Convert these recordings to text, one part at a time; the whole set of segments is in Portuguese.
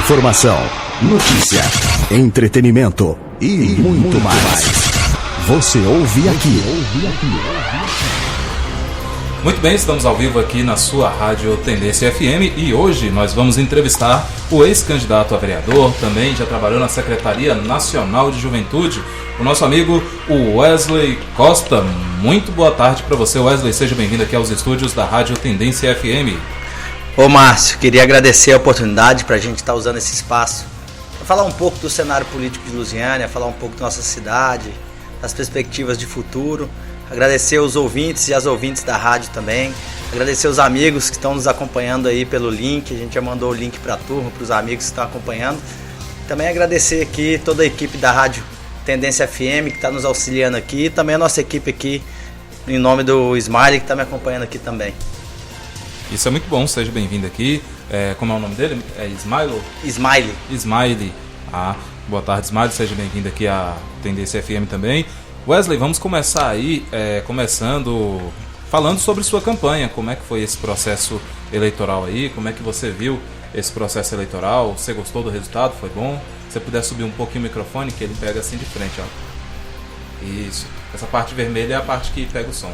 Informação, notícia, entretenimento e muito mais. Você ouve aqui. Muito bem, estamos ao vivo aqui na sua rádio Tendência FM e hoje nós vamos entrevistar o ex-candidato a vereador, também já trabalhou na Secretaria Nacional de Juventude, o nosso amigo Wesley Costa. Muito boa tarde para você, Wesley, seja bem-vindo aqui aos estúdios da rádio Tendência FM. Ô Márcio, queria agradecer a oportunidade para a gente estar usando esse espaço para falar um pouco do cenário político de Lusiânia, falar um pouco da nossa cidade, das perspectivas de futuro, agradecer os ouvintes e as ouvintes da rádio também, agradecer os amigos que estão nos acompanhando aí pelo link, a gente já mandou o link para a turma, para os amigos que estão acompanhando, também agradecer aqui toda a equipe da rádio Tendência FM que está nos auxiliando aqui, e também a nossa equipe aqui, em nome do Smiley, que está me acompanhando aqui também. Isso é muito bom, seja bem-vindo aqui. Como é o nome dele? É Smiley? Smiley. Boa tarde, Smiley, seja bem-vindo aqui à Tendência FM também. Wesley, vamos começar aí, falando sobre sua campanha. Como é que foi esse processo eleitoral aí? Como é que você viu esse processo eleitoral? Você gostou do resultado? Foi bom? Se você puder subir um pouquinho o microfone, que ele pega assim de frente, ó. Isso. Essa parte vermelha é a parte que pega o som.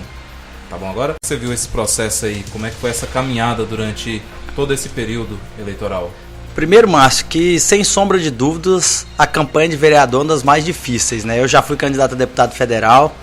Tá bom agora? Você viu esse processo aí? Como é que foi essa caminhada durante todo esse período eleitoral? Primeiro, Márcio, que sem sombra de dúvidas, a campanha de vereador é uma das mais difíceis, né? Eu já fui candidato a deputado federal,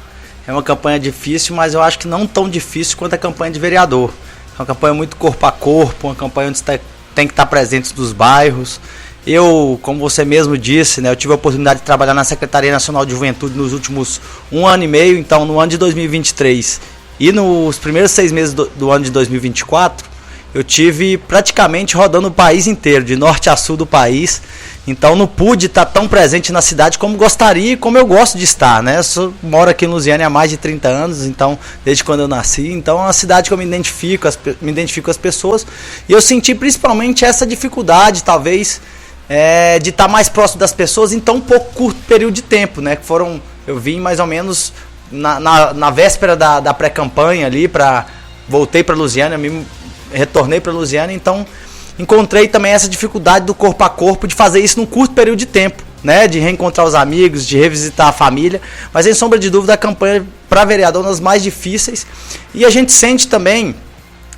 é uma campanha difícil, mas eu acho que não tão difícil quanto a campanha de vereador. É uma campanha muito corpo a corpo, uma campanha onde você tem que estar presente nos bairros. Eu, como você mesmo disse, né, eu tive a oportunidade de trabalhar na Secretaria Nacional de Juventude nos últimos 1 ano e meio, então no ano de 2023 e nos primeiros 6 meses do ano de 2024, eu tive praticamente rodando o país inteiro, de norte a sul do país. Então não pude estar tão presente na cidade como gostaria e como eu gosto de estar, né? Eu moro aqui em Lusiânia há mais de 30 anos, então desde quando eu nasci. Então é uma cidade que eu me identifico com as pessoas. E eu senti principalmente essa dificuldade, talvez, de estar mais próximo das pessoas em tão pouco curto período de tempo, né? Eu vim mais ou menos na véspera da pré-campanha ali, voltei para Lusiânia, retornei para Lusiânia, então encontrei também essa dificuldade do corpo a corpo de fazer isso num curto período de tempo, né? De reencontrar os amigos, de revisitar a família, mas sem sombra de dúvida a campanha para vereador é uma das mais difíceis, e a gente sente também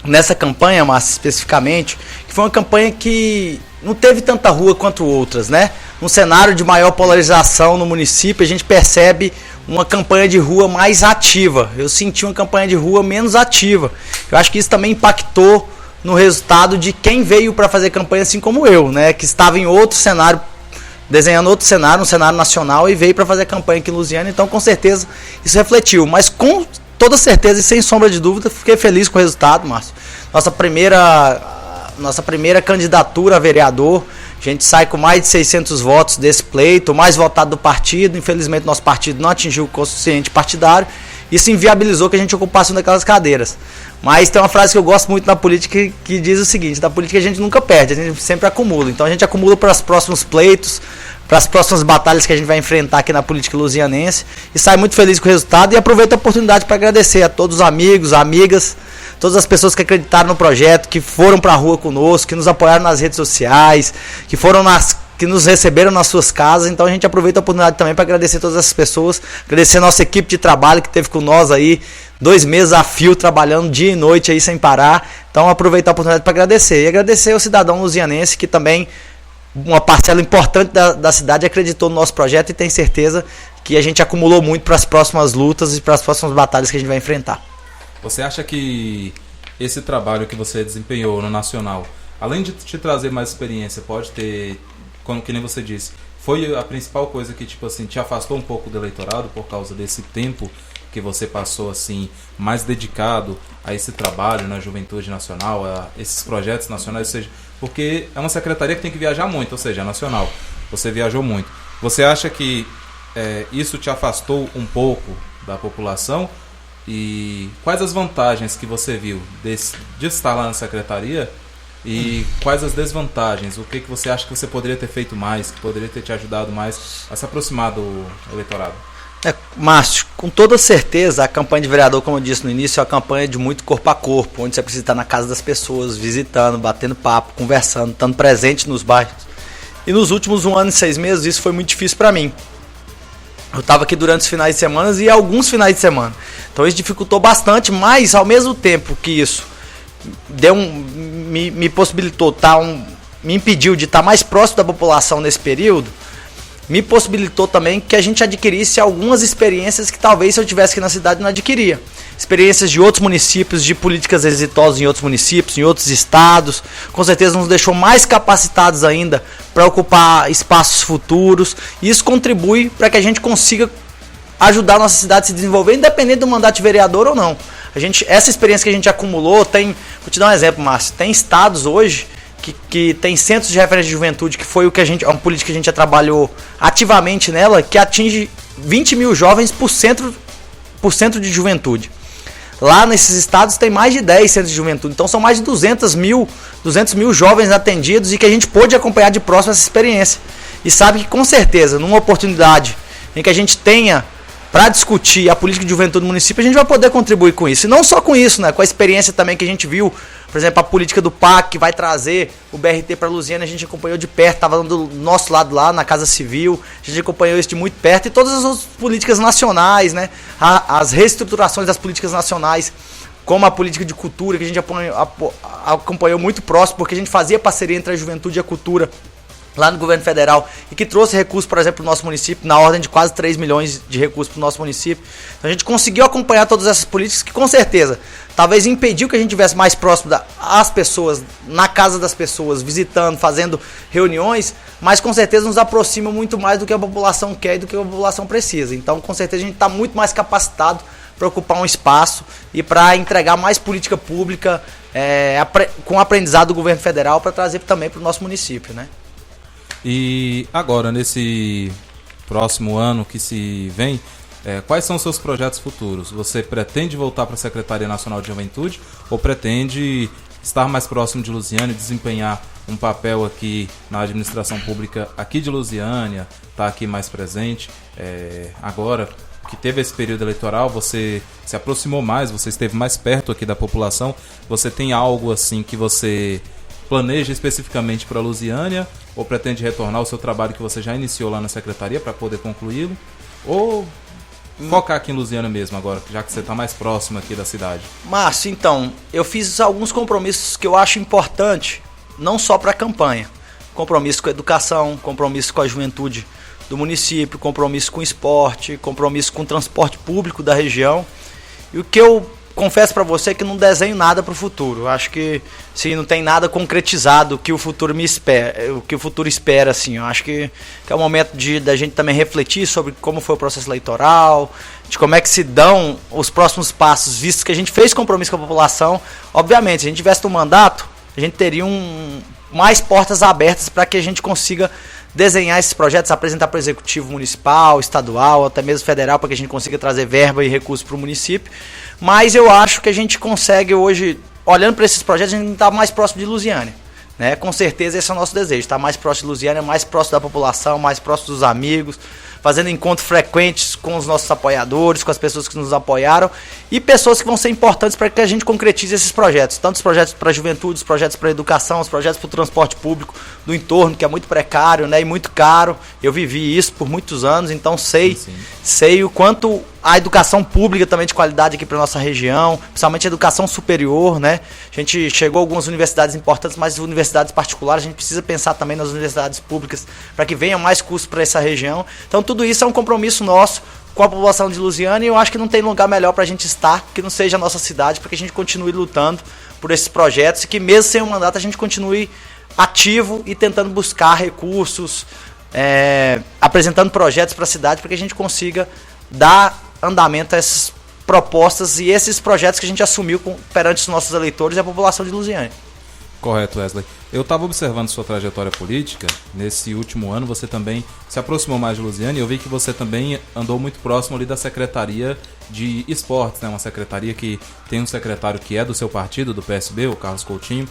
nessa campanha, Márcio, especificamente, que foi uma campanha que não teve tanta rua quanto outras, né? Um cenário de maior polarização no município, a gente percebe uma campanha de rua mais ativa. Eu senti uma campanha de rua menos ativa. Eu acho que isso também impactou no resultado de quem veio para fazer campanha assim como eu, né? Que estava em outro cenário, desenhando outro cenário, um cenário nacional, e veio para fazer campanha aqui em Lusiânia. Então, com certeza, isso refletiu. Mas com toda certeza e sem sombra de dúvida, fiquei feliz com o resultado, Márcio. Nossa primeira candidatura a vereador, a gente sai com mais de 600 votos desse pleito, o mais votado do partido. Infelizmente, nosso partido não atingiu o quociente partidário. Isso inviabilizou que a gente ocupasse uma daquelas cadeiras. Mas tem uma frase que eu gosto muito na política que diz o seguinte: da política a gente nunca perde, a gente sempre acumula. Então a gente acumula para os próximos pleitos, para as próximas batalhas que a gente vai enfrentar aqui na política lusianense. E sai muito feliz com o resultado, e aproveito a oportunidade para agradecer a todos os amigos, amigas, todas as pessoas que acreditaram no projeto, que foram para a rua conosco, que nos apoiaram nas redes sociais, que nos receberam nas suas casas. Então a gente aproveita a oportunidade também para agradecer todas essas pessoas, agradecer a nossa equipe de trabalho que teve com nós aí 2 meses a fio, trabalhando dia e noite aí sem parar. Então aproveitar a oportunidade para agradecer. E agradecer ao cidadão lusianense que também, uma parcela importante da cidade, acreditou no nosso projeto e tem certeza que a gente acumulou muito para as próximas lutas e para as próximas batalhas que a gente vai enfrentar. Você acha que esse trabalho que você desempenhou no Nacional, além de te trazer mais experiência, pode ter, como que nem você disse, foi a principal coisa que te afastou um pouco do eleitorado por causa desse tempo que você passou assim mais dedicado a esse trabalho na Juventude Nacional, a esses projetos nacionais, ou seja, porque é uma secretaria que tem que viajar muito, ou seja, é nacional. Você viajou muito. Você acha que isso te afastou um pouco da população? E quais as vantagens que você viu de estar lá na secretaria e quais as desvantagens? O que você acha que você poderia ter feito mais, que poderia ter te ajudado mais a se aproximar do eleitorado? Márcio, com toda certeza a campanha de vereador, como eu disse no início, é uma campanha de muito corpo a corpo, onde você precisa estar na casa das pessoas, visitando, batendo papo, conversando, estando presente nos bairros. E nos últimos 1 ano e 6 meses isso foi muito difícil para mim. Eu estava aqui durante os finais de semana e alguns finais de semana. Então isso dificultou bastante, mas ao mesmo tempo que isso me possibilitou me impediu de estar mais próximo da população nesse período, me possibilitou também que a gente adquirisse algumas experiências que talvez se eu tivesse aqui na cidade não adquiria. Experiências de outros municípios, de políticas exitosas em outros municípios, em outros estados. Com certeza nos deixou mais capacitados ainda para ocupar espaços futuros. E isso contribui para que a gente consiga ajudar a nossa cidade a se desenvolver, independente do mandato de vereador ou não. Essa experiência que a gente acumulou, vou te dar um exemplo, Márcio, tem estados hoje que tem centros de referência de juventude, que foi uma política que a gente já trabalhou ativamente nela, que atinge 20 mil jovens por centro de juventude. Lá nesses estados tem mais de 10 centros de juventude, então são mais de 200 mil jovens atendidos e que a gente pôde acompanhar de próximo essa experiência. E sabe que com certeza, numa oportunidade em que a gente tenha para discutir a política de juventude do município, a gente vai poder contribuir com isso. E não só com isso, né? Com a experiência também que a gente viu, por exemplo, a política do PAC, que vai trazer o BRT para Lusiânia, a gente acompanhou de perto, estava do nosso lado lá, na Casa Civil, a gente acompanhou isso de muito perto, e todas as outras políticas nacionais, né? As reestruturações das políticas nacionais, como a política de cultura, que a gente acompanhou muito próximo, porque a gente fazia parceria entre a juventude e a cultura, lá no governo federal, e que trouxe recursos, por exemplo, para o nosso município, na ordem de quase 3 milhões de recursos para o nosso município. Então a gente conseguiu acompanhar todas essas políticas que, com certeza, talvez impediu que a gente estivesse mais próximo das pessoas, na casa das pessoas, visitando, fazendo reuniões, mas com certeza nos aproxima muito mais do que a população quer e do que a população precisa. Então, com certeza, a gente está muito mais capacitado para ocupar um espaço e para entregar mais política pública com o aprendizado do governo federal para trazer também para o nosso município, né? E agora, nesse próximo ano que se vem, quais são os seus projetos futuros? Você pretende voltar para a Secretaria Nacional de Juventude ou pretende estar mais próximo de Lusiânia e desempenhar um papel aqui na administração pública aqui de Lusiânia, estar aqui mais presente? Agora que teve esse período eleitoral, você se aproximou mais, você esteve mais perto aqui da população, você tem algo assim que você planeja especificamente para Lusiânia ou pretende retornar ao seu trabalho que você já iniciou lá na secretaria para poder concluí-lo? Ou focar aqui em Lusiânia mesmo agora, já que você está mais próximo aqui da cidade? Márcio, então, eu fiz alguns compromissos que eu acho importante, não só para a campanha. Compromisso com a educação, compromisso com a juventude do município, compromisso com o esporte, compromisso com o transporte público da região. E o que eu confesso para você que não desenho nada para o futuro. Acho que sim, não tem nada concretizado que o futuro me espera, o que o futuro espera, assim. Eu acho que é o momento da gente também refletir sobre como foi o processo eleitoral, de como é que se dão os próximos passos, visto que a gente fez compromisso com a população. Obviamente, se a gente tivesse um mandato, a gente teria mais portas abertas para que a gente consiga desenhar esses projetos, apresentar para o executivo municipal, estadual, até mesmo federal, para que a gente consiga trazer verba e recursos para o município. Mas eu acho que a gente consegue hoje, olhando para esses projetos, a gente está mais próximo de Lusiânia, né? Com certeza esse é o nosso desejo, estar mais próximo de Lusiânia, mais próximo da população, mais próximo dos amigos, fazendo encontros frequentes com os nossos apoiadores, com as pessoas que nos apoiaram e pessoas que vão ser importantes para que a gente concretize esses projetos, tanto os projetos para a juventude, os projetos para a educação, os projetos para o transporte público do entorno, que é muito precário, né, e muito caro. Eu vivi isso por muitos anos, então sei o quanto a educação pública também de qualidade aqui para nossa região, principalmente a educação superior, né? A gente chegou a algumas universidades importantes, mas universidades particulares, a gente precisa pensar também nas universidades públicas para que venham mais cursos para essa região. Então tudo isso é um compromisso nosso com a população de Lusiânia e eu acho que não tem lugar melhor para a gente estar que não seja a nossa cidade, para que a gente continue lutando por esses projetos e que mesmo sem um mandato a gente continue ativo e tentando buscar recursos, apresentando projetos para a cidade para que a gente consiga dar andamento a essas propostas e esses projetos que a gente assumiu perante os nossos eleitores e a população de Lusiânia. Correto, Wesley. Eu estava observando sua trajetória política. Nesse último ano você também se aproximou mais de Lusiânia e eu vi que você também andou muito próximo ali da Secretaria de Esportes, né? Uma secretaria que tem um secretário que é do seu partido, do PSB, o Carlos Coutinho.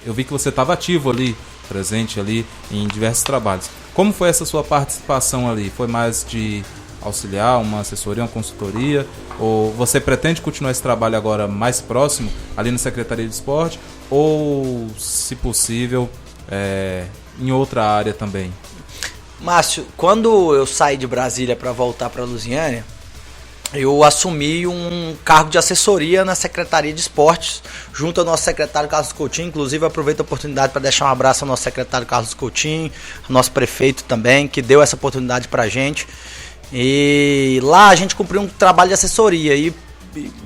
Eu vi que você estava ativo ali, presente ali em diversos trabalhos. Como foi essa sua participação ali? Foi mais de auxiliar, uma assessoria, uma consultoria? Ou você pretende continuar esse trabalho agora mais próximo, ali na Secretaria de Esporte? Ou, se possível, em outra área também? Márcio, quando eu saí de Brasília para voltar para Lusiânia, eu assumi um cargo de assessoria na Secretaria de Esportes, junto ao nosso secretário Carlos Coutinho. Inclusive, eu aproveito a oportunidade para deixar um abraço ao nosso secretário Carlos Coutinho, ao nosso prefeito também, que deu essa oportunidade para a gente. E lá a gente cumpriu um trabalho de assessoria e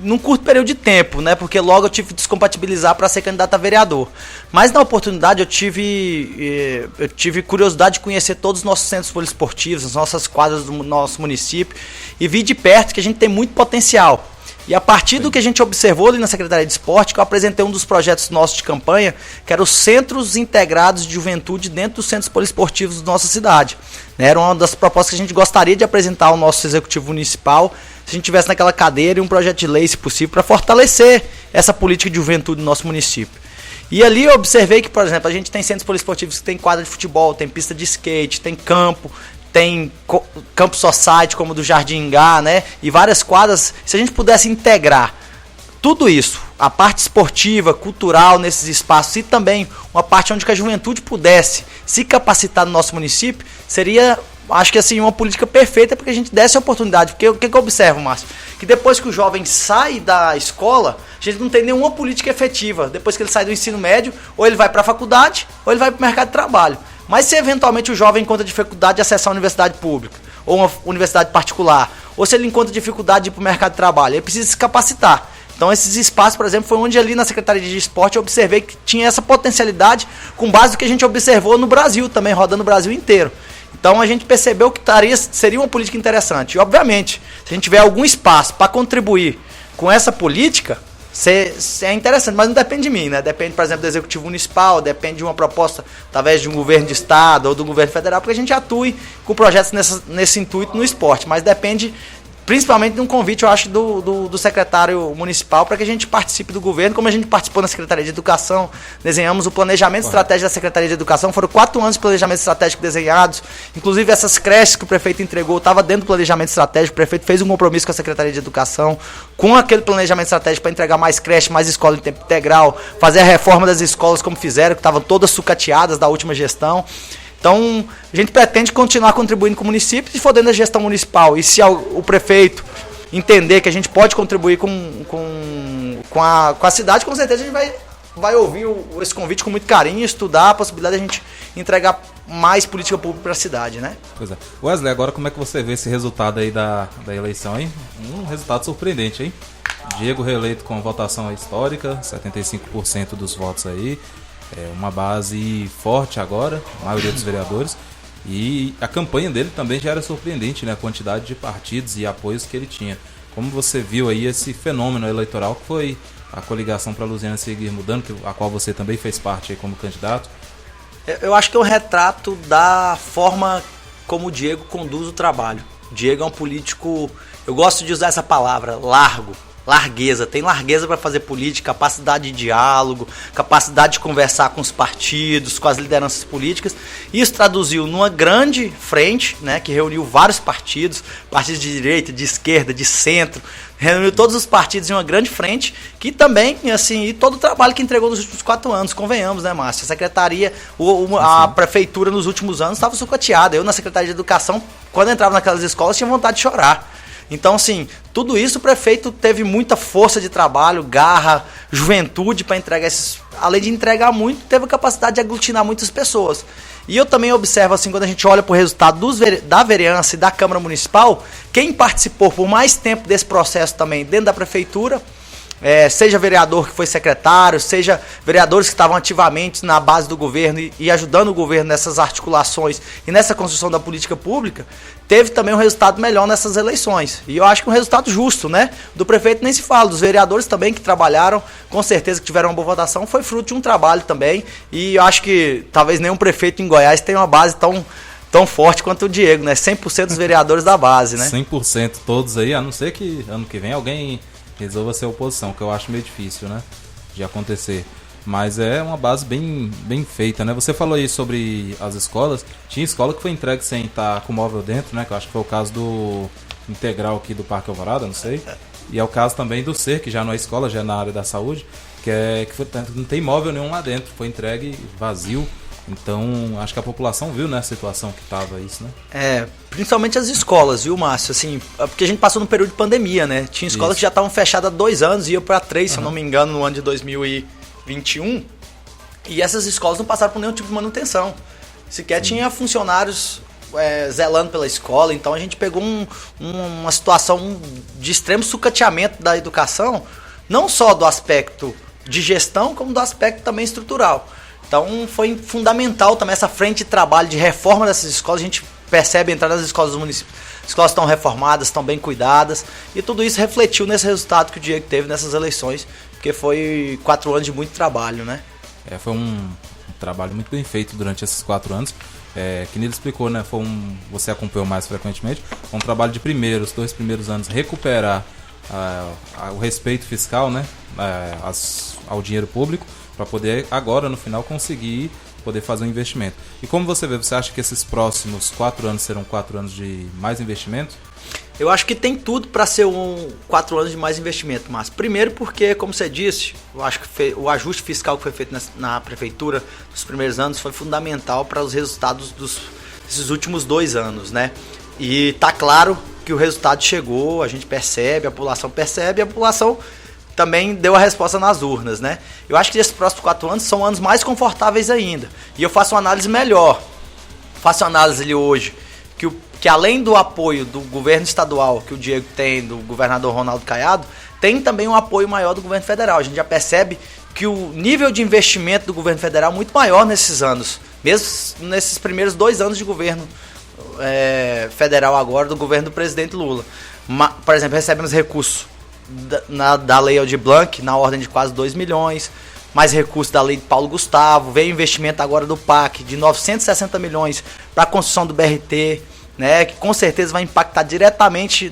num curto período de tempo, né? Porque logo eu tive que descompatibilizar para ser candidato a vereador. Mas na oportunidade eu tive curiosidade de conhecer todos os nossos centros poliesportivos, as nossas quadras do nosso município, e vi de perto que a gente tem muito potencial. E a partir do que a gente observou ali na Secretaria de Esporte, que eu apresentei um dos projetos nossos de campanha, que era os Centros Integrados de Juventude dentro dos centros poliesportivos da nossa cidade. Era uma das propostas que a gente gostaria de apresentar ao nosso executivo municipal, se a gente tivesse naquela cadeira, e um projeto de lei, se possível, para fortalecer essa política de juventude no nosso município. E ali eu observei que, por exemplo, a gente tem centros poliesportivos que tem quadra de futebol, tem pista de skate, tem campo, tem campo society como o do Jardim Ingá, né? E várias quadras. Se a gente pudesse integrar tudo isso, a parte esportiva, cultural nesses espaços, e também uma parte onde que a juventude pudesse se capacitar no nosso município, seria, acho que assim, uma política perfeita para que a gente desse a oportunidade. Porque o que eu observo, Márcio? Que depois que o jovem sai da escola, a gente não tem nenhuma política efetiva. Depois que ele sai do ensino médio, ou ele vai para a faculdade, ou ele vai para o mercado de trabalho. Mas se eventualmente o jovem encontra dificuldade de acessar a universidade pública, ou uma universidade particular, ou se ele encontra dificuldade de ir para o mercado de trabalho, ele precisa se capacitar. Então esses espaços, por exemplo, foi onde ali na Secretaria de Esporte eu observei que tinha essa potencialidade com base no que a gente observou no Brasil também, rodando o Brasil inteiro. Então a gente percebeu que seria uma política interessante. E obviamente, se a gente tiver algum espaço para contribuir com essa política, é interessante, mas não depende de mim, né? Depende, por exemplo, do Executivo Municipal, depende de uma proposta, talvez de um governo de estado ou do governo federal, para que a gente atue com projetos nesse intuito no esporte, mas depende principalmente de um convite, eu acho, do secretário municipal para que a gente participe do governo, como a gente participou na Secretaria de Educação, desenhamos o planejamento estratégico da Secretaria de Educação, foram 4 anos de planejamento estratégico desenhados, inclusive essas creches que o prefeito entregou, estava dentro do planejamento estratégico, o prefeito fez um compromisso com a Secretaria de Educação, com aquele planejamento estratégico para entregar mais creche, mais escola em tempo integral, fazer a reforma das escolas como fizeram, que estavam todas sucateadas da última gestão. Então, a gente pretende continuar contribuindo com o município, se for dentro da gestão municipal, e se o prefeito entender que a gente pode contribuir com a cidade, com certeza a gente vai ouvir esse convite com muito carinho, estudar a possibilidade de a gente entregar mais política pública para a cidade, né? Pois é. Wesley, agora como é que você vê esse resultado aí da eleição, hein? Um resultado surpreendente, hein? Diego reeleito com votação histórica, 75% dos votos aí. É uma base forte agora, a maioria dos vereadores, e a campanha dele também já era surpreendente, né? A quantidade de partidos e apoios que ele tinha. Como você viu aí esse fenômeno eleitoral que foi a coligação para a Lusiânia Seguir Mudando, a qual você também fez parte aí como candidato? Eu acho que é um retrato da forma como o Diego conduz o trabalho. O Diego é um político, eu gosto de usar essa palavra, largueza, tem largueza para fazer política, capacidade de diálogo, capacidade de conversar com os partidos, com as lideranças políticas. Isso traduziu numa grande frente, né, que reuniu vários partidos de direita, de esquerda, de centro, reuniu todos os partidos em uma grande frente, que também, assim, e todo o trabalho que entregou nos últimos 4 anos, convenhamos, né, Márcio? A secretaria, a prefeitura nos últimos anos estava sucateada. Eu, na Secretaria de Educação, quando entrava naquelas escolas, tinha vontade de chorar. Então, assim, tudo isso o prefeito teve muita força de trabalho, garra, juventude para entregar esses... Além de entregar muito, teve a capacidade de aglutinar muitas pessoas. E eu também observo, assim, quando a gente olha para o resultado da vereança e da Câmara Municipal, quem participou por mais tempo desse processo também dentro da prefeitura, seja vereador que foi secretário, seja vereadores que estavam ativamente na base do governo e ajudando o governo nessas articulações e nessa construção da política pública, teve também um resultado melhor nessas eleições. E eu acho que um resultado justo, né? Do prefeito nem se fala, dos vereadores também que trabalharam, com certeza que tiveram uma boa votação, foi fruto de um trabalho também. E eu acho que talvez nenhum prefeito em Goiás tenha uma base tão forte quanto o Diego, né? 100% dos vereadores da base, né? 100% todos aí, a não ser que ano que vem alguém resolva ser oposição, que eu acho meio difícil, né, de acontecer. Mas é uma base bem feita, né? Você falou aí sobre as escolas. Tinha escola que foi entregue sem estar com móvel dentro, né? Que eu acho que foi o caso do Integral aqui do Parque Alvorada, não sei. E é o caso também do SER, que já não é escola, já é na área da saúde, que não tem móvel nenhum lá dentro. Foi entregue vazio. Então, acho que a população viu, né, a situação que estava isso, né? Principalmente as escolas, viu, Márcio? Assim, porque a gente passou num período de pandemia, né? Tinha escolas que já estavam fechadas há 2 anos e iam para 3, se eu não me engano, no ano de 2021. E essas escolas não passaram por nenhum tipo de manutenção. Sequer tinha funcionários zelando pela escola. Então a gente pegou uma situação de extremo sucateamento da educação, não só do aspecto de gestão, como do aspecto também estrutural. Então foi fundamental também essa frente de trabalho de reforma dessas escolas. A gente percebe entrar nas escolas dos municípios. As escolas estão reformadas, estão bem cuidadas. E tudo isso refletiu nesse resultado que o Diego teve nessas eleições, porque foi 4 anos de muito trabalho, né? Foi um trabalho muito bem feito durante esses 4 anos. Que ele explicou, né? Você acompanhou mais frequentemente. Foi um trabalho de os 2 primeiros anos, recuperar o respeito fiscal, né? Ao dinheiro público, para poder agora no final conseguir poder fazer um investimento. E como você vê, você acha que esses próximos 4 anos serão 4 anos de mais investimento? Eu acho que tem tudo para ser 4 anos de mais investimento, mas primeiro porque, como você disse, eu acho que o ajuste fiscal que foi feito na prefeitura nos primeiros anos foi fundamental para os resultados desses últimos 2 anos, né? E tá claro que o resultado chegou, a gente percebe, a população percebe, e a população também deu a resposta nas urnas, né? Eu acho que esses próximos 4 anos são anos mais confortáveis ainda. E eu faço uma análise melhor. Faço uma análise ali hoje que além do apoio do governo estadual que o Diego tem, do governador Ronaldo Caiado, tem também um apoio maior do governo federal. A gente já percebe que o nível de investimento do governo federal é muito maior nesses anos, mesmo nesses primeiros 2 anos de governo federal agora, do governo do presidente Lula. Por exemplo, recebemos recursos da Lei Aldir Blanc na ordem de quase 2 milhões, mais recursos da Lei de Paulo Gustavo, veio investimento agora do PAC de 960 milhões para a construção do BRT, né, que com certeza vai impactar diretamente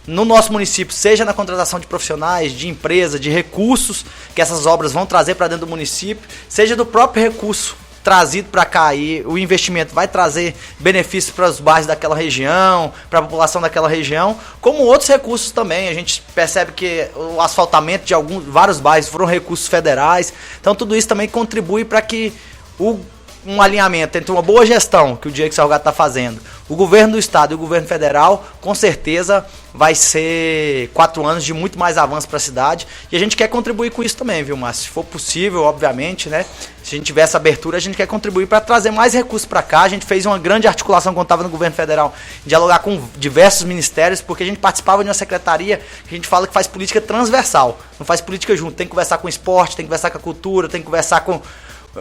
no nosso município, seja na contratação de profissionais, de empresas, de recursos que essas obras vão trazer para dentro do município, seja do próprio recurso trazido para cá, e o investimento vai trazer benefícios para os bairros daquela região, para a população daquela região, como outros recursos também. A gente percebe que o asfaltamento de vários bairros foram recursos federais, então tudo isso também contribui para que um alinhamento entre uma boa gestão que o Diego Salgado está fazendo, o governo do estado e o governo federal, com certeza vai ser 4 anos de muito mais avanço para a cidade, e a gente quer contribuir com isso também, viu, Márcio? Se for possível, obviamente, né? Se a gente tiver essa abertura, a gente quer contribuir para trazer mais recursos para cá. A gente fez uma grande articulação quando estava no governo federal, dialogar com diversos ministérios, porque a gente participava de uma secretaria que a gente fala que faz política transversal, não faz política junto, tem que conversar com o esporte, tem que conversar com a cultura, tem que conversar com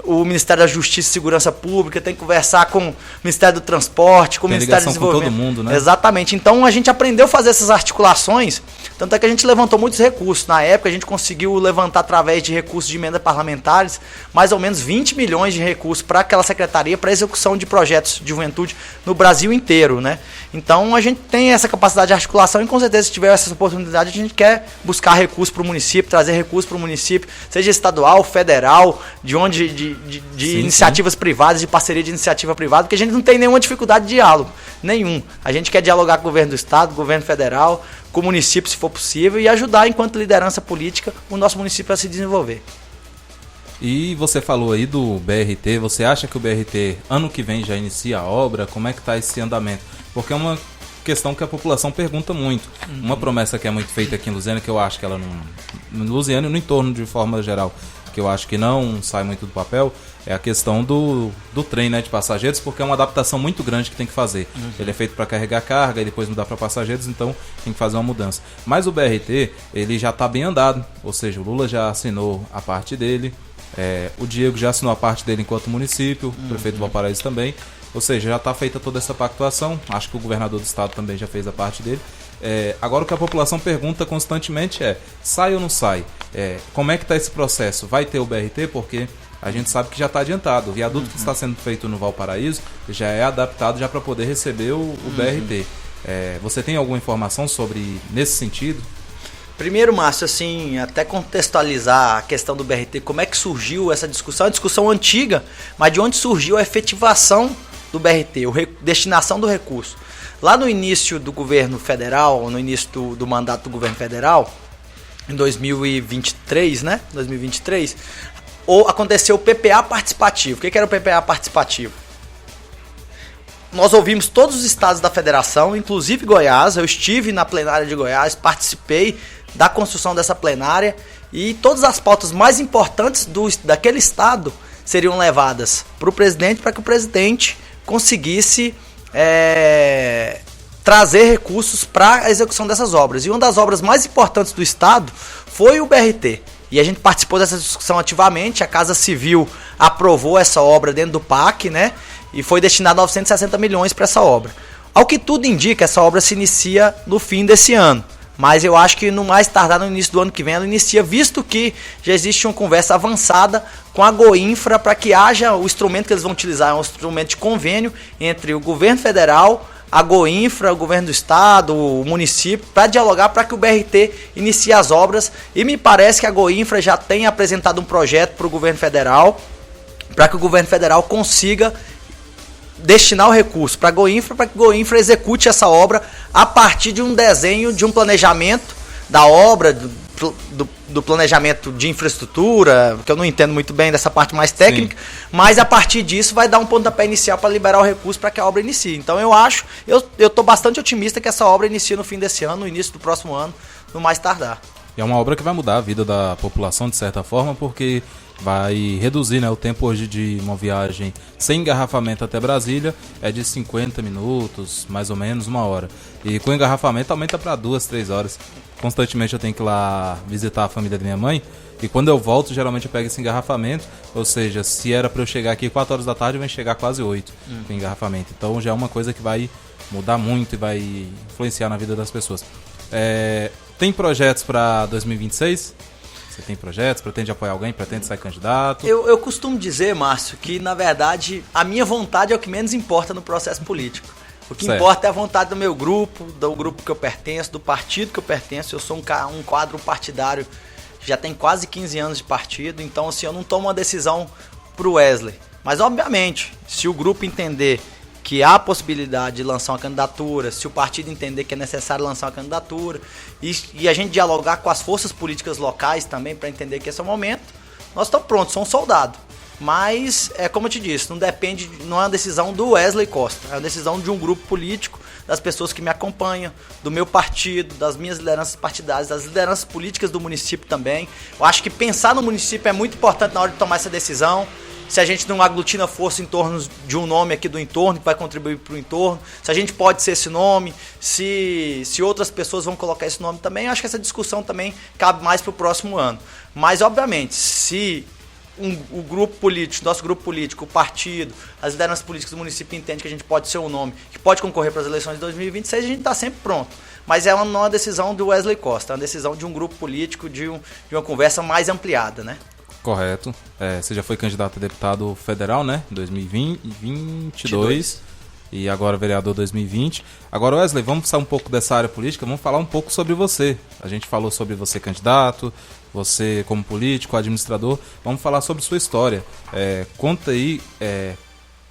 o Ministério da Justiça e Segurança Pública, tem que conversar com o Ministério do Transporte, com o Ministério do Desenvolvimento. Com todo mundo, né? Exatamente. Então a gente aprendeu a fazer essas articulações, tanto é que a gente levantou muitos recursos. Na época a gente conseguiu levantar através de recursos de emenda parlamentares mais ou menos 20 milhões de recursos para aquela secretaria, para execução de projetos de juventude no Brasil inteiro, né? Então a gente tem essa capacidade de articulação e com certeza se tiver essa oportunidade a gente quer buscar recursos para o município, trazer recursos para o município, seja estadual, federal, de sim, iniciativas privadas, de parceria de iniciativa privada, porque a gente não tem nenhuma dificuldade de diálogo, nenhum. A gente quer dialogar com o governo do estado, governo federal, com o município se for possível e ajudar enquanto liderança política o nosso município a se desenvolver. E você falou aí do BRT, você acha que o BRT ano que vem já inicia a obra? Como é que está esse andamento? Porque é uma questão que a população pergunta muito. Uma promessa que é muito feita aqui em Lusiânia, que eu acho que ela não... Lusiânia e no entorno de forma geral, que eu acho que não sai muito do papel, é a questão do trem, né, de passageiros, porque é uma adaptação muito grande que tem que fazer. Ele é feito para carregar carga e depois mudar para passageiros, então tem que fazer uma mudança. Mas o BRT, ele já está bem andado, ou seja, o Lula já assinou a parte dele, o Diego já assinou a parte dele enquanto município, o prefeito de Valparaíso também, ou seja, já está feita toda essa pactuação, acho que o governador do estado também já fez a parte dele. Agora o que a população pergunta constantemente sai ou não sai? Como é que está esse processo? Vai ter o BRT? Porque a gente sabe que já está adiantado. O viaduto que está sendo feito no Valparaíso já é adaptado já para poder receber o BRT. Você tem alguma informação nesse sentido? Primeiro, Márcio, assim, até contextualizar a questão do BRT, como é que surgiu essa discussão? É uma discussão antiga, mas de onde surgiu a efetivação do BRT, destinação do recurso. Lá no início do governo federal, no início do mandato do governo federal, em 2023, né? 2023, aconteceu o PPA participativo. O que era o PPA participativo? Nós ouvimos todos os estados da federação, inclusive Goiás. Eu estive na plenária de Goiás, participei da construção dessa plenária e todas as pautas mais importantes daquele estado seriam levadas para o presidente, para que o presidente conseguisse trazer recursos para a execução dessas obras. E uma das obras mais importantes do estado foi o BRT. E a gente participou dessa discussão ativamente. A Casa Civil aprovou essa obra dentro do PAC, né? E foi destinado 960 milhões para essa obra. Ao que tudo indica, essa obra se inicia no fim desse ano. Mas eu acho que no mais tardar no início do ano que vem ela inicia, visto que já existe uma conversa avançada com a Goinfra para que haja o instrumento que eles vão utilizar, é um instrumento de convênio entre o governo federal, a Goinfra, o governo do estado, o município, para dialogar para que o BRT inicie as obras. E me parece que a Goinfra já tem apresentado um projeto para o governo federal, para que o governo federal consiga destinar o recurso para a Goinfra, para que a Goinfra execute essa obra a partir de um desenho, de um planejamento da obra, do planejamento de infraestrutura, que eu não entendo muito bem dessa parte mais técnica, mas a partir disso vai dar um pontapé inicial para liberar o recurso para que a obra inicie. Então eu estou bastante otimista que essa obra inicie no fim desse ano, no início do próximo ano, no mais tardar. E é uma obra que vai mudar a vida da população de certa forma, porque vai reduzir, né, o tempo hoje de uma viagem sem engarrafamento até Brasília é de 50 minutos, mais ou menos, 1 hora. E com engarrafamento aumenta para 2, 3 horas. Constantemente eu tenho que ir lá visitar a família da minha mãe. E quando eu volto, geralmente eu pego esse engarrafamento. Ou seja, se era para eu chegar aqui 4 horas da tarde, eu venho chegar quase 8 com engarrafamento. Então já é uma coisa que vai mudar muito e vai influenciar na vida das pessoas. Tem projetos para 2026? Você tem projetos? Pretende apoiar alguém? Pretende ser candidato? Eu costumo dizer, Márcio, que na verdade a minha vontade é o que menos importa no processo político. O que importa é a vontade do meu grupo, do grupo que eu pertenço, do partido que eu pertenço. Eu sou um quadro partidário, já tem quase 15 anos de partido, então assim, eu não tomo uma decisão pro Wesley. Mas obviamente, se o grupo entender que há possibilidade de lançar uma candidatura, se o partido entender que é necessário lançar uma candidatura e a gente dialogar com as forças políticas locais também para entender que esse é o momento, nós estamos prontos, sou um soldado. Mas, como eu te disse, não é uma decisão do Wesley Costa, é uma decisão de um grupo político, das pessoas que me acompanham, do meu partido, das minhas lideranças partidárias, das lideranças políticas do município também. Eu acho que pensar no município é muito importante na hora de tomar essa decisão. Se a gente não aglutina força em torno de um nome aqui do entorno, que vai contribuir para o entorno, se a gente pode ser esse nome, se outras pessoas vão colocar esse nome também, eu acho que essa discussão também cabe mais para o próximo ano. Mas, obviamente, se o grupo político, nosso grupo político, o partido, as lideranças políticas do município entendem que a gente pode ser um nome que pode concorrer para as eleições de 2026, a gente está sempre pronto. Mas não é uma decisão do Wesley Costa, é uma decisão de um grupo político, de uma conversa mais ampliada, né? Correto. Você já foi candidato a deputado federal, né? Em 2022 e agora vereador 2020. Agora, Wesley, vamos sair um pouco dessa área política, vamos falar um pouco sobre você. A gente falou sobre você candidato, você como político, administrador. Vamos falar sobre sua história. Conta aí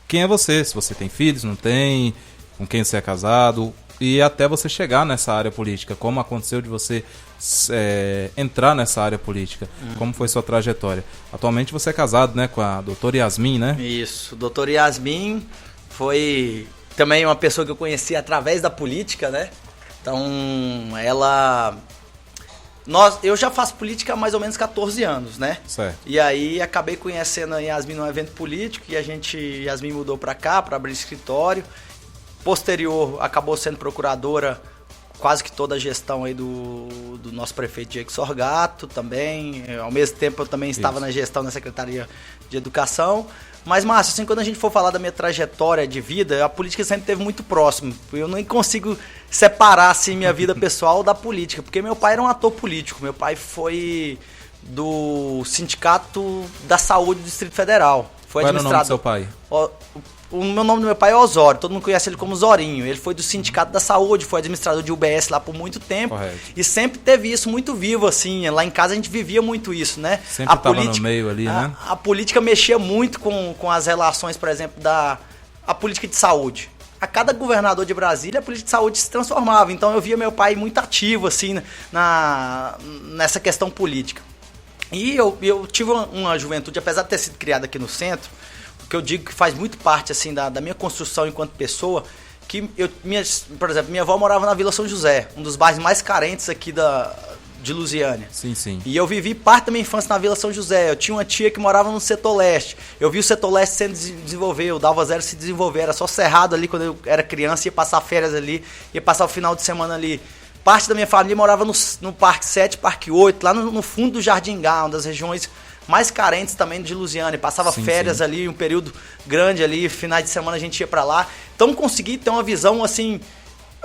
quem é você, se você tem filhos, não tem, com quem você é casado, e até você chegar nessa área política. Como aconteceu de você entrar nessa área política? Como foi sua trajetória? Atualmente você é casado, né, com a doutora Yasmin, né? Isso, doutora Yasmin foi também uma pessoa que eu conheci através da política, né? Então, eu já faço política há mais ou menos 14 anos, né? Certo. E aí acabei conhecendo a Yasmin num evento político e Yasmin mudou para cá para abrir escritório. Posterior, acabou sendo procuradora quase que toda a gestão aí do nosso prefeito Diego Sorgato também. Ao mesmo tempo eu também estava na gestão da Secretaria de Educação. Mas, Márcio, assim, quando a gente for falar da minha trajetória de vida, a política sempre esteve muito próximo. Eu nem consigo separar assim, minha vida pessoal da política, porque meu pai era um ator político. Meu pai foi do Sindicato da Saúde do Distrito Federal. Foi Qual era o nome do seu pai? O nome do meu pai é Osório, todo mundo conhece ele como Zorinho. Ele foi do Sindicato da Saúde, foi administrador de UBS lá por muito tempo. Correto. E sempre teve isso muito vivo, assim. Lá em casa a gente vivia muito isso, né? Sempre estava no meio ali, né? A política mexia muito com as relações, por exemplo, a política de saúde. A cada governador de Brasília, a política de saúde se transformava. Então eu via meu pai muito ativo, assim, nessa questão política. E eu tive uma juventude, apesar de ter sido criado aqui no centro, que eu digo que faz muito parte assim, da minha construção enquanto pessoa, que por exemplo, minha avó morava na Vila São José, um dos bairros mais carentes aqui de Lusiânia. Sim, sim. E eu vivi parte da minha infância na Vila São José. Eu tinha uma tia que morava no setor leste. Eu vi o setor leste sendo desenvolver, o Dalva Zero se desenvolver. Era só cerrado ali quando eu era criança, ia passar férias ali, ia passar o final de semana ali. Parte da minha família morava no Parque 7, Parque 8, lá no fundo do Jardim Gá, uma das regiões mais carentes também de Lusiânia. Passava férias ali, um período grande ali, finais de semana a gente ia pra lá. Então consegui ter uma visão assim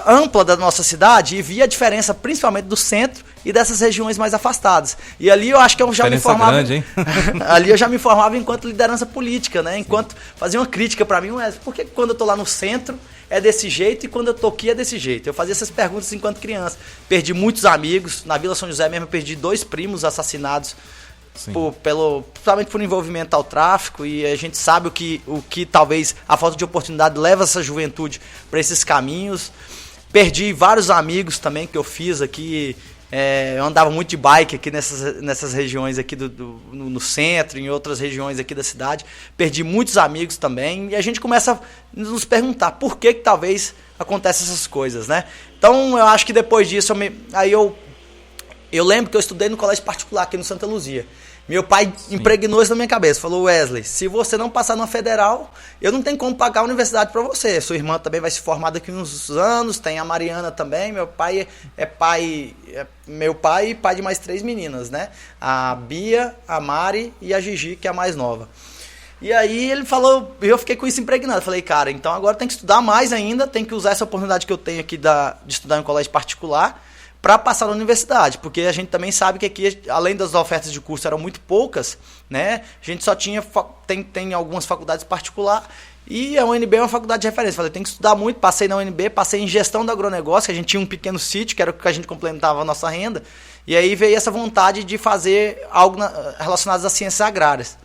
ampla da nossa cidade e via a diferença principalmente do centro e dessas regiões mais afastadas. E ali eu acho que eu já me formava grande, hein? ali eu já me formava enquanto liderança política, né? Enquanto fazia uma crítica pra mim, por que quando eu tô lá no centro é desse jeito e quando eu tô aqui é desse jeito? Eu fazia essas perguntas enquanto criança. Perdi muitos amigos, na Vila São José mesmo eu perdi 2 primos assassinados principalmente por envolvimento ao tráfico, e a gente sabe o que talvez a falta de oportunidade leva essa juventude para esses caminhos. Perdi vários amigos também que eu fiz aqui. Eu andava muito de bike aqui nessas regiões aqui no centro, em outras regiões aqui da cidade. Perdi muitos amigos também. E a gente começa a nos perguntar por que talvez acontecem essas coisas, né? Então eu acho que depois disso, eu lembro que eu estudei no colégio particular aqui no Santa Luzia. Meu pai impregnou isso na minha cabeça. Falou, Wesley, se você não passar numa federal, eu não tenho como pagar a universidade para você. Sua irmã também vai se formar daqui uns anos, tem a Mariana também. Meu pai é pai e pai de mais 3 meninas, né? A Bia, a Mari e a Gigi, que é a mais nova. E aí ele falou, eu fiquei com isso impregnado. Eu falei, cara, então agora tem que estudar mais ainda, tem que usar essa oportunidade que eu tenho aqui de estudar em um colégio particular para passar na universidade, porque a gente também sabe que aqui, além das ofertas de curso eram muito poucas, né? A gente só tinha, tem algumas faculdades particulares, e a UNB é uma faculdade de referência. Falei, tem que estudar muito, passei na UNB, passei em gestão do agronegócio, que a gente tinha um pequeno sítio, que era o que a gente complementava a nossa renda, e aí veio essa vontade de fazer algo relacionado às ciências agrárias.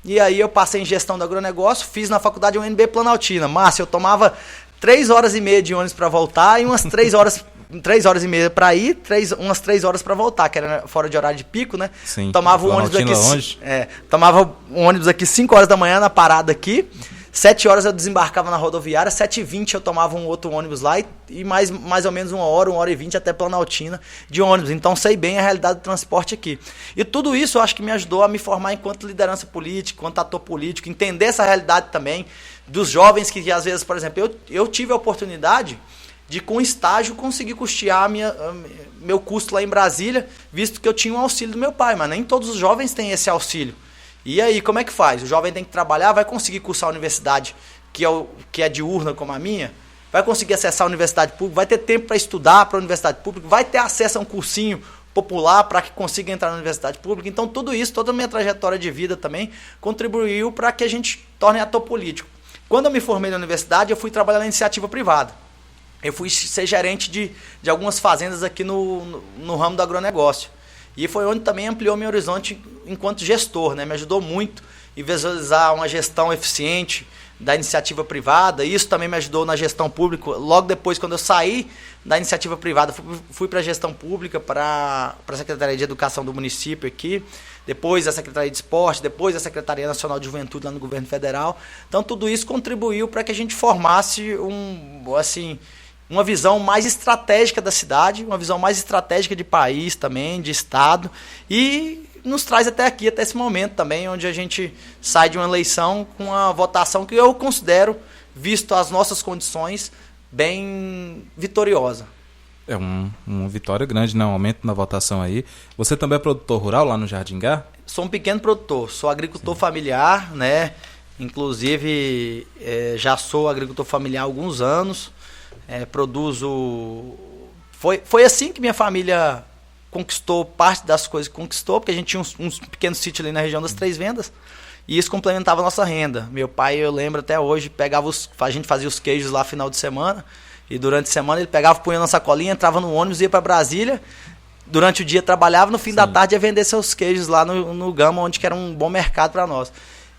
E aí eu passei em gestão do agronegócio, fiz na faculdade UNB Planaltina. Márcio, eu tomava 3 horas e meia de ônibus para voltar e umas 3 horas 3h30 para ir, umas 3 horas para voltar, que era fora de horário de pico, né? Sim. Tomava o ônibus aqui. Tomava o ônibus aqui 5 horas da manhã na parada aqui. 7 horas eu desembarcava na rodoviária, 7h20 eu tomava um outro ônibus lá e mais ou menos 1 hora e 20 até Planaltina de ônibus. Então sei bem a realidade do transporte aqui. E tudo isso eu acho que me ajudou a me formar enquanto liderança política, enquanto ator político, entender essa realidade também dos jovens que às vezes, por exemplo, eu tive a oportunidade de com estágio conseguir custear meu custo lá em Brasília, visto que eu tinha um auxílio do meu pai, mas nem todos os jovens têm esse auxílio. E aí, como é que faz? O jovem tem que trabalhar, vai conseguir cursar a universidade que é diurna como a minha, vai conseguir acessar a universidade pública, vai ter tempo para estudar para a universidade pública, vai ter acesso a um cursinho popular para que consiga entrar na universidade pública. Então tudo isso, toda a minha trajetória de vida também contribuiu para que a gente torne ator político. Quando eu me formei na universidade, eu fui trabalhar na iniciativa privada. Eu fui ser gerente de algumas fazendas aqui no ramo do agronegócio. E foi onde também ampliou meu horizonte enquanto gestor, né? Me ajudou muito em visualizar uma gestão eficiente da iniciativa privada. Isso também me ajudou na gestão pública. Logo depois, quando eu saí da iniciativa privada, fui para a gestão pública, para a Secretaria de Educação do município aqui, depois a Secretaria de Esporte, depois a Secretaria Nacional de Juventude lá no governo federal. Então tudo isso contribuiu para que a gente formasse uma visão mais estratégica da cidade, uma visão mais estratégica de país também, de estado, e nos traz até aqui, até esse momento também, onde a gente sai de uma eleição com uma votação que eu considero, visto as nossas condições, bem vitoriosa. É uma vitória grande, né? Um aumento na votação aí. Você também é produtor rural lá no Jardim Gá? Sou um pequeno produtor, sou agricultor familiar, né? Inclusive, já sou agricultor familiar há alguns anos. Produzo. Foi assim que minha família conquistou parte das coisas que conquistou, porque a gente tinha uns pequenos sítios ali na região das Três Vendas, e isso complementava a nossa renda. Meu pai, eu lembro até hoje, a gente fazia os queijos lá final de semana, e durante a semana ele pegava, punha na sacolinha, entrava no ônibus, ia para Brasília, durante o dia trabalhava, no fim da tarde ia vender seus queijos lá no Gama, onde que era um bom mercado para nós.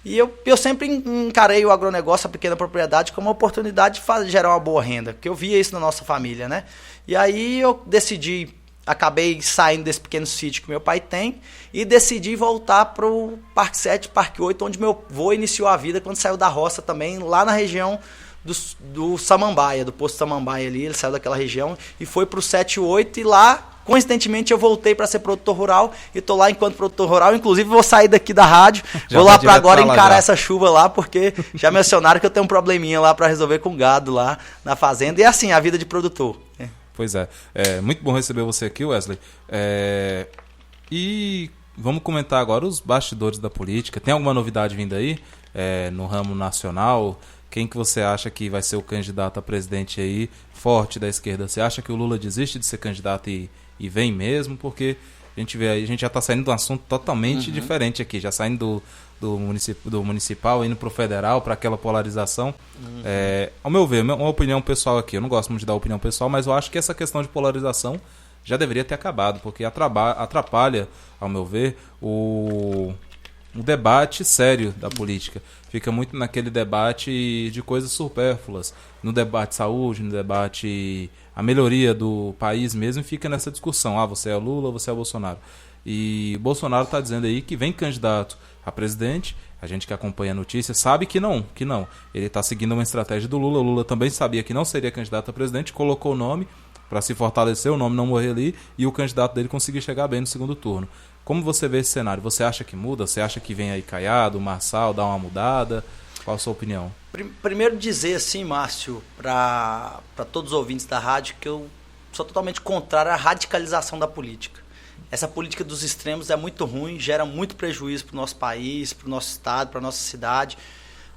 E eu sempre encarei o agronegócio, a pequena propriedade, como uma oportunidade de gerar uma boa renda, porque eu via isso na nossa família, né? E aí eu decidi acabei saindo desse pequeno sítio que meu pai tem e decidi voltar pro Parque 7, Parque 8, onde meu avô iniciou a vida quando saiu da roça também, lá na região do Samambaia, do posto Samambaia ali. Ele saiu daquela região e foi pro 7 e 8 e lá, coincidentemente, eu voltei para ser produtor rural e tô lá enquanto produtor rural. Inclusive, vou sair daqui da rádio, vou lá para agora encarar essa chuva lá, porque já mencionaram que eu tenho um probleminha lá para resolver com gado lá na fazenda. E assim, a vida de produtor. Pois é. É muito bom receber você aqui, Wesley. E vamos comentar agora os bastidores da política. Tem alguma novidade vindo aí no ramo nacional? Quem que você acha que vai ser o candidato a presidente aí, forte da esquerda? Você acha que o Lula desiste de ser candidato e vem mesmo? Porque a gente vê aí, a gente já está saindo de um assunto totalmente diferente aqui, já saindo do municipal, indo para o federal, para aquela polarização. Ao meu ver, uma opinião pessoal aqui, eu não gosto muito de dar opinião pessoal, mas eu acho que essa questão de polarização já deveria ter acabado, porque atrapalha, ao meu ver, o debate sério da política. Fica muito naquele debate de coisas supérfluas. No debate saúde, no debate a melhoria do país mesmo, fica nessa discussão. Você é o Lula, você é o Bolsonaro. E o Bolsonaro está dizendo aí que vem candidato a presidente. A gente que acompanha a notícia sabe que não. Ele está seguindo uma estratégia do Lula. O Lula também sabia que não seria candidato a presidente, colocou o nome para se fortalecer, o nome não morrer ali, e o candidato dele conseguir chegar bem no segundo turno. Como você vê esse cenário? Você acha que muda? Você acha que vem aí Caiado, Marçal, dá uma mudada? Qual a sua opinião? Primeiro dizer assim, Márcio, para todos os ouvintes da rádio, que eu sou totalmente contrário à radicalização da política. Essa política dos extremos é muito ruim, gera muito prejuízo para o nosso país, para o nosso estado, para a nossa cidade.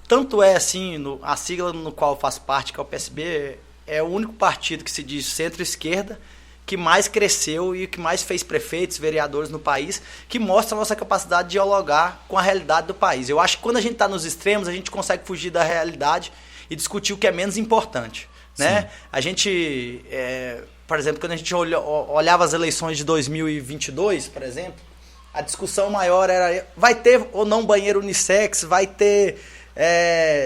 Tanto é assim, a sigla no qual eu faço parte, que é o PSB, é o único partido que se diz centro-esquerda, que mais cresceu e que mais fez prefeitos, vereadores no país, que mostra a nossa capacidade de dialogar com a realidade do país. Eu acho que quando a gente está nos extremos, a gente consegue fugir da realidade e discutir o que é menos importante. Né? A gente, por exemplo, quando a gente olhava as eleições de 2022, por exemplo, a discussão maior era: vai ter ou não banheiro unissex, vai ter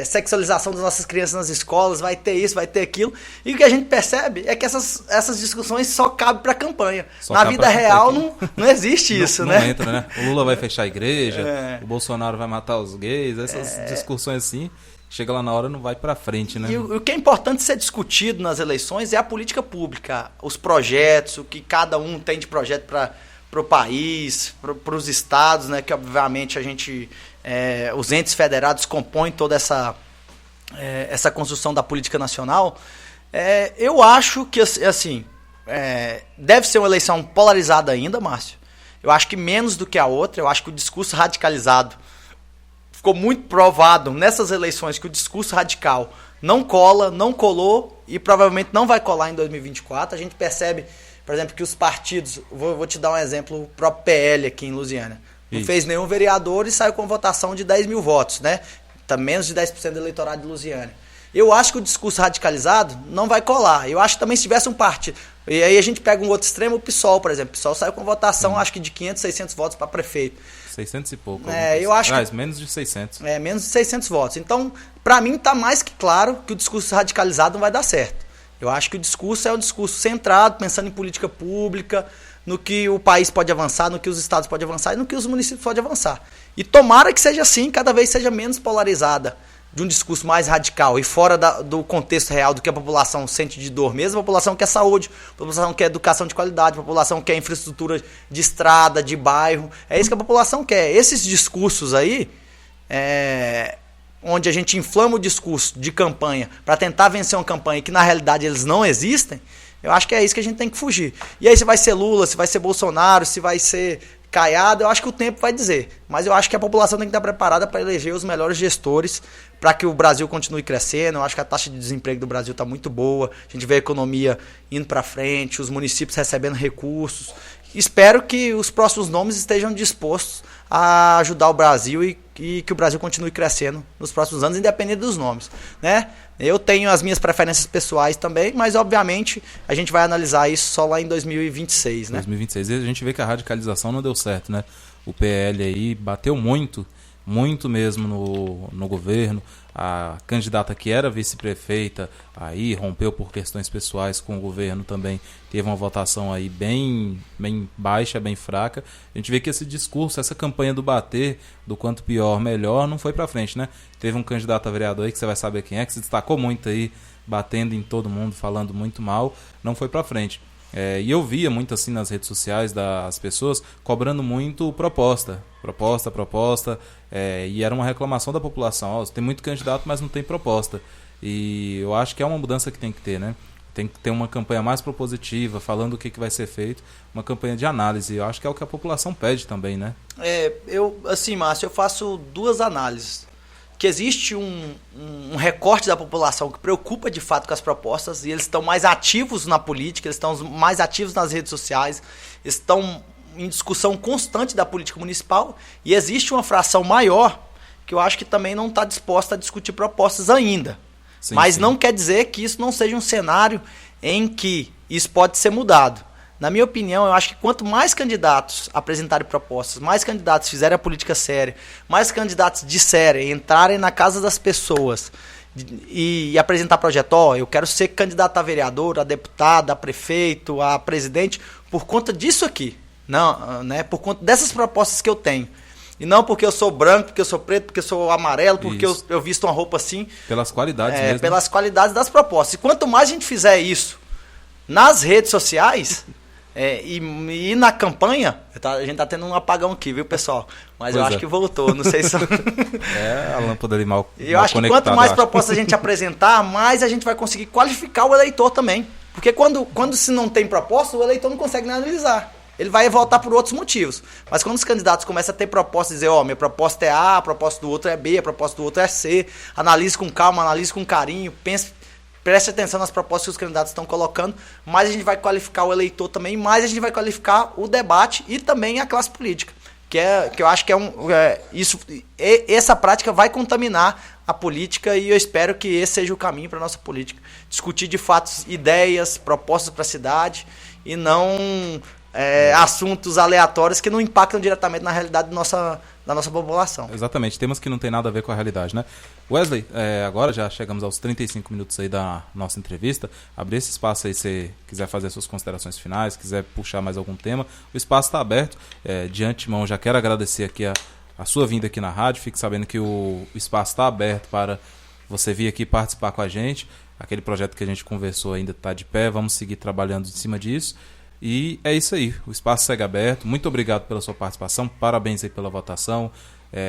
sexualização das nossas crianças nas escolas, vai ter isso, vai ter aquilo. E o que a gente percebe é que essas discussões só cabem para a campanha. Na vida real não existe isso, não, né? Não entra, né? O Lula vai fechar a igreja, o Bolsonaro vai matar os gays, essas discussões assim, chega lá na hora não vai para frente, né? E o que é importante ser discutido nas eleições é a política pública, os projetos, o que cada um tem de projeto para o país, para os estados, né? Que obviamente a gente... os entes federados compõem toda essa construção da política nacional. Eu acho que, assim, deve ser uma eleição polarizada ainda, Márcio. Eu acho que menos do que a outra. Eu acho que o discurso radicalizado ficou muito provado nessas eleições, que o discurso radical não colou e provavelmente não vai colar em 2024. A gente percebe, por exemplo, que os partidos... Vou te dar um exemplo, o próprio PL aqui em Lusiânia. Não fez nenhum vereador e saiu com votação de 10 mil votos, né? Tá menos de 10% do eleitorado de Lusiânia. Eu acho que o discurso radicalizado não vai colar. Eu acho que também se tivesse um partido... E aí a gente pega um outro extremo, o PSOL, por exemplo. O PSOL saiu com votação, acho que de 500, 600 votos para prefeito. 600 e pouco. Eu acho que... menos de 600. Menos de 600 votos. Então, para mim, tá mais que claro que o discurso radicalizado não vai dar certo. Eu acho que o discurso é um discurso centrado, pensando em política pública, no que o país pode avançar, no que os estados podem avançar e no que os municípios podem avançar. E tomara que seja assim, cada vez seja menos polarizada, de um discurso mais radical e fora do contexto real do que a população sente de dor mesmo. A população quer saúde, a população quer educação de qualidade, a população quer infraestrutura de estrada, de bairro. É isso que a população quer. Esses discursos aí, onde a gente inflama o discurso de campanha para tentar vencer uma campanha que na realidade eles não existem, eu acho que é isso que a gente tem que fugir. E aí se vai ser Lula, se vai ser Bolsonaro, se vai ser Caiado, eu acho que o tempo vai dizer. Mas eu acho que a população tem que estar preparada para eleger os melhores gestores para que o Brasil continue crescendo. Eu acho que a taxa de desemprego do Brasil está muito boa. A gente vê a economia indo para frente, os municípios recebendo recursos. Espero que os próximos nomes estejam dispostos a ajudar o Brasil e que o Brasil continue crescendo nos próximos anos, independente dos nomes, né? Eu tenho as minhas preferências pessoais também, mas obviamente a gente vai analisar isso só lá em 2026, né? 2026. E a gente vê que a radicalização não deu certo, né? O PL aí bateu muito muito mesmo no governo. A candidata que era vice-prefeita aí rompeu por questões pessoais com o governo também. Teve uma votação aí bem baixa, bem fraca. A gente vê que esse discurso, essa campanha do bater, do quanto pior, melhor, não foi pra frente, né? Teve um candidato a vereador aí, que você vai saber quem é, que se destacou muito aí, batendo em todo mundo, falando muito mal, não foi pra frente. E eu via muito assim nas redes sociais das pessoas cobrando muito proposta, e era uma reclamação da população, tem muito candidato, mas não tem proposta. E eu acho que é uma mudança que tem que ter, né? Tem que ter uma campanha mais propositiva, falando o que vai ser feito, uma campanha de análise. Eu acho que é o que a população pede também, né? Márcio, eu faço duas análises. Que existe um recorte da população que preocupa de fato com as propostas, e eles estão mais ativos na política, eles estão mais ativos nas redes sociais, estão em discussão constante da política municipal, e existe uma fração maior que eu acho que também não está disposta a discutir propostas ainda. Sim. Não quer dizer que isso não seja um cenário em que isso pode ser mudado. Na minha opinião, eu acho que quanto mais candidatos apresentarem propostas, mais candidatos fizerem a política séria, mais candidatos disserem, entrarem na casa das pessoas e apresentar projeto, eu quero ser candidato a vereador, a deputado, a prefeito, a presidente, por conta disso aqui, não, né? Por conta dessas propostas que eu tenho. E não porque eu sou branco, porque eu sou preto, porque eu sou amarelo, porque eu visto uma roupa assim. Pelas qualidades mesmo. Pelas qualidades das propostas. E quanto mais a gente fizer isso nas redes sociais... E na campanha, a gente tá tendo um apagão aqui, viu, pessoal? Mas eu acho que voltou, não sei se... a lâmpada ali mal eu acho que quanto mais propostas a gente apresentar, mais a gente vai conseguir qualificar o eleitor também. Porque quando se não tem proposta, o eleitor não consegue nem analisar. Ele vai votar por outros motivos. Mas quando os candidatos começam a ter propostas e dizer, minha proposta é A, a proposta do outro é B, a proposta do outro é C, analise com calma, analise com carinho, preste atenção nas propostas que os candidatos estão colocando, mais a gente vai qualificar o eleitor também, mais a gente vai qualificar o debate e também a classe política. Que eu acho que essa prática vai contaminar a política, e eu espero que esse seja o caminho para a nossa política. Discutir de fato ideias, propostas para a cidade e não assuntos aleatórios que não impactam diretamente na realidade da nossa população. Exatamente, temas que não tem nada a ver com a realidade, né? Wesley, agora já chegamos aos 35 minutos aí da nossa entrevista. Abrir esse espaço aí, se você quiser fazer suas considerações finais, quiser puxar mais algum tema, o espaço está aberto. De antemão, já quero agradecer aqui a sua vinda aqui na rádio. Fique sabendo que o espaço está aberto para você vir aqui participar com a gente. Aquele projeto que a gente conversou ainda está de pé, vamos seguir trabalhando em cima disso. E é isso aí, o espaço segue aberto. Muito obrigado pela sua participação, parabéns aí pela votação.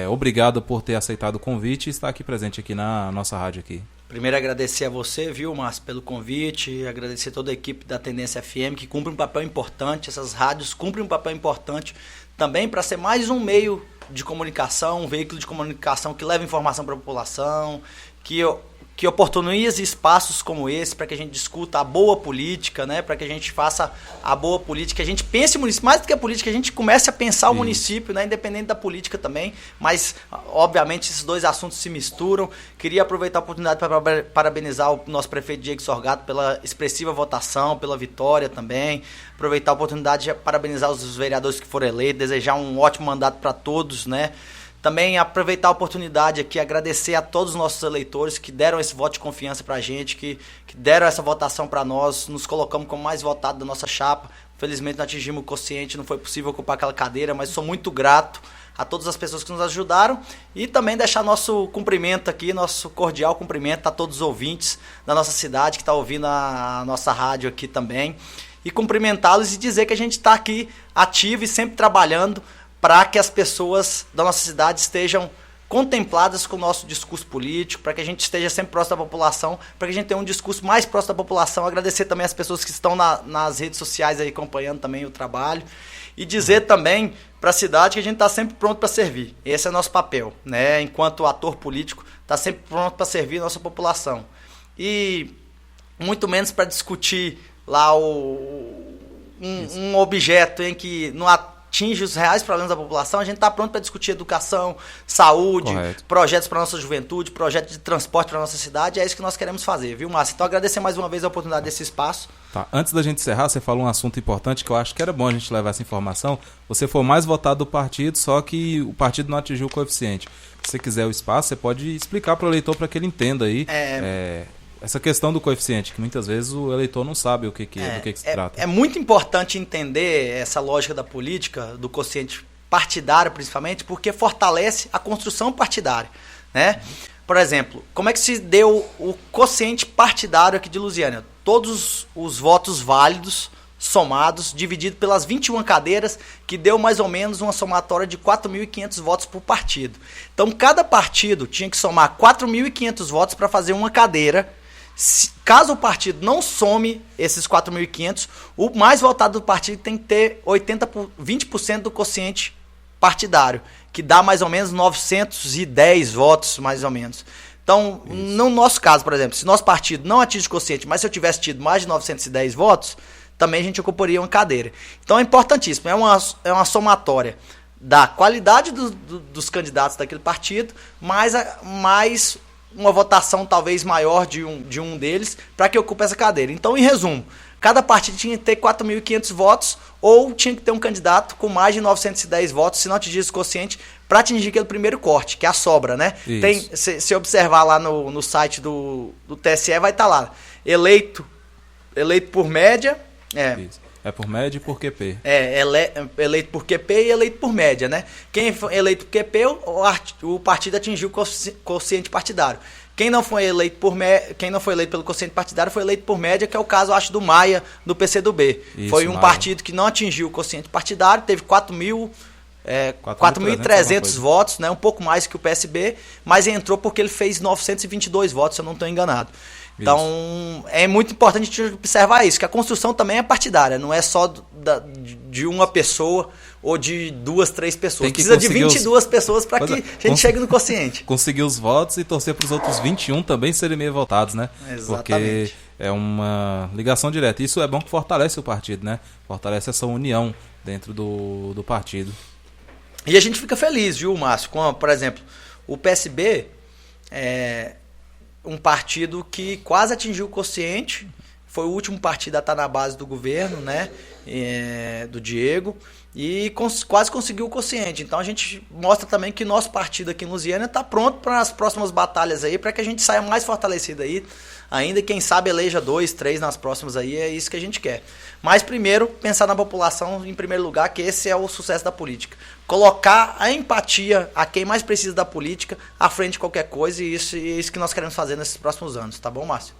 Obrigado por ter aceitado o convite e estar aqui presente aqui na nossa rádio aqui. Primeiro agradecer a você, viu, Márcio, pelo convite, agradecer toda a equipe da Tendência FM, que cumpre um papel importante, essas rádios cumprem um papel importante também para ser mais um meio de comunicação, um veículo de comunicação que leva informação para a população, que oportunize espaços como esse para que a gente discuta a boa política, né? Para que a gente faça a boa política, a gente pense o município, mais do que a política, a gente comece a pensar o município, né? Independente da política também, mas obviamente esses dois assuntos se misturam. Queria aproveitar a oportunidade para parabenizar o nosso prefeito Diego Sorgato pela expressiva votação, pela vitória também, aproveitar a oportunidade de parabenizar os vereadores que foram eleitos, desejar um ótimo mandato para todos, né? Também aproveitar a oportunidade aqui, agradecer a todos os nossos eleitores que deram esse voto de confiança para a gente, que deram essa votação para nós, nos colocamos como mais votado da nossa chapa. Felizmente não atingimos o quociente, não foi possível ocupar aquela cadeira, mas sou muito grato a todas as pessoas que nos ajudaram, e também deixar nosso cumprimento aqui, nosso cordial cumprimento a todos os ouvintes da nossa cidade que estão ouvindo a nossa rádio aqui também, e cumprimentá-los e dizer que a gente está aqui ativo e sempre trabalhando para que as pessoas da nossa cidade estejam contempladas com o nosso discurso político, para que a gente esteja sempre próximo da população, para que a gente tenha um discurso mais próximo da população. Agradecer também as pessoas que estão nas redes sociais aí acompanhando também o trabalho, e dizer também para a cidade que a gente está sempre pronto para servir. Esse é o nosso papel, né? Enquanto ator político, está sempre pronto para servir a nossa população. E muito menos para discutir lá um objeto em que não atinge os reais problemas da população. A gente está pronto para discutir educação, saúde, correto, projetos para a nossa juventude, projetos de transporte para a nossa cidade. É isso que nós queremos fazer, viu, Márcio? Então, agradecer mais uma vez a oportunidade desse espaço. Tá. Antes da gente encerrar, você falou um assunto importante que eu acho que era bom a gente levar essa informação. Você foi o mais votado do partido, só que o partido não atingiu o coeficiente. Se você quiser o espaço, você pode explicar para o eleitor para que ele entenda aí essa questão do coeficiente, que muitas vezes o eleitor não sabe do que se trata. É muito importante entender essa lógica da política, do quociente partidário principalmente, porque fortalece a construção partidária, né? Por exemplo, como é que se deu o quociente partidário aqui de Lusiânia? Todos os votos válidos, somados, dividido pelas 21 cadeiras, que deu mais ou menos uma somatória de 4.500 votos por partido. Então, cada partido tinha que somar 4.500 votos para fazer uma cadeira. Caso o partido não some esses 4.500, o mais votado do partido tem que ter 20% do quociente partidário, que dá mais ou menos 910 votos, mais ou menos. Então, no nosso caso, por exemplo, se nosso partido não atinge o quociente, mas se eu tivesse tido mais de 910 votos, também a gente ocuparia uma cadeira. Então é importantíssimo, é uma somatória da qualidade dos candidatos daquele partido, mais uma votação talvez maior de um deles, para que ocupe essa cadeira. Então, em resumo, cada partido tinha que ter 4.500 votos, ou tinha que ter um candidato com mais de 910 votos, se não atingisse o quociente, para atingir aquele primeiro corte, que é a sobra, né? Se observar lá no site do TSE, vai estar lá, eleito por média. É por média e por QP. Eleito por QP e eleito por média, né? Quem foi eleito por QP, o partido atingiu o quociente partidário. Quem não foi eleito pelo quociente partidário foi eleito por média, que é o caso, acho, do Maia, do PCdoB. Foi um partido que não atingiu o quociente partidário, teve 4.300 votos, né? Um pouco mais que o PSB, mas entrou porque ele fez 922 votos, se eu não estou enganado. Então, é muito importante a gente observar isso, que a construção também é partidária, não é só de uma pessoa ou de 2, 3 pessoas. Precisa de 22 pessoas para que a gente chegue no quociente. Conseguir os votos e torcer para os outros 21 também serem meio votados, né? Exatamente. Porque é uma ligação direta. Isso é bom que fortalece o partido, né? Fortalece essa união dentro do partido. E a gente fica feliz, viu, Márcio? Com, por exemplo, o PSB um partido que quase atingiu o quociente, foi o último partido a estar na base do governo, né, do Diego, e quase conseguiu o quociente. Então a gente mostra também que nosso partido aqui em Lusiânia está pronto para as próximas batalhas aí, para que a gente saia mais fortalecido aí, ainda quem sabe eleja 2, 3 nas próximas aí, é isso que a gente quer. Mas primeiro, pensar na população em primeiro lugar, que esse é o sucesso da política. Colocar a empatia a quem mais precisa da política à frente de qualquer coisa, e isso que nós queremos fazer nesses próximos anos. Tá bom, Márcio?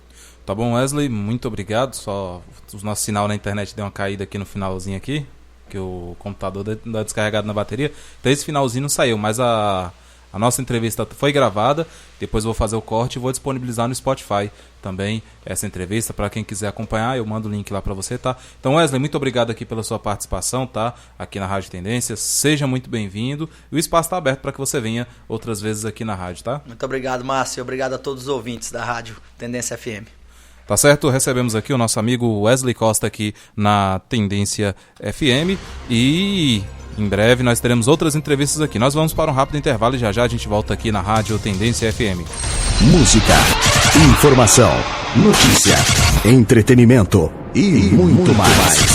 Tá bom, Wesley, muito obrigado. Só o nosso sinal na internet deu uma caída aqui no finalzinho aqui, que o computador dá descarregado na bateria. Então esse finalzinho não saiu, mas a nossa entrevista foi gravada, depois eu vou fazer o corte e vou disponibilizar no Spotify também essa entrevista, para quem quiser acompanhar, eu mando o link lá para você, tá? Então, Wesley, muito obrigado aqui pela sua participação, tá? Aqui na Rádio Tendência, seja muito bem-vindo, e o espaço está aberto para que você venha outras vezes aqui na rádio, tá? Muito obrigado, Márcio, obrigado a todos os ouvintes da Rádio Tendência FM. Tá certo? Recebemos aqui o nosso amigo Wesley Costa aqui na Tendência FM, e em breve nós teremos outras entrevistas aqui. Nós vamos para um rápido intervalo e já a gente volta aqui na Rádio Tendência FM. Música, informação, notícia, entretenimento e muito mais.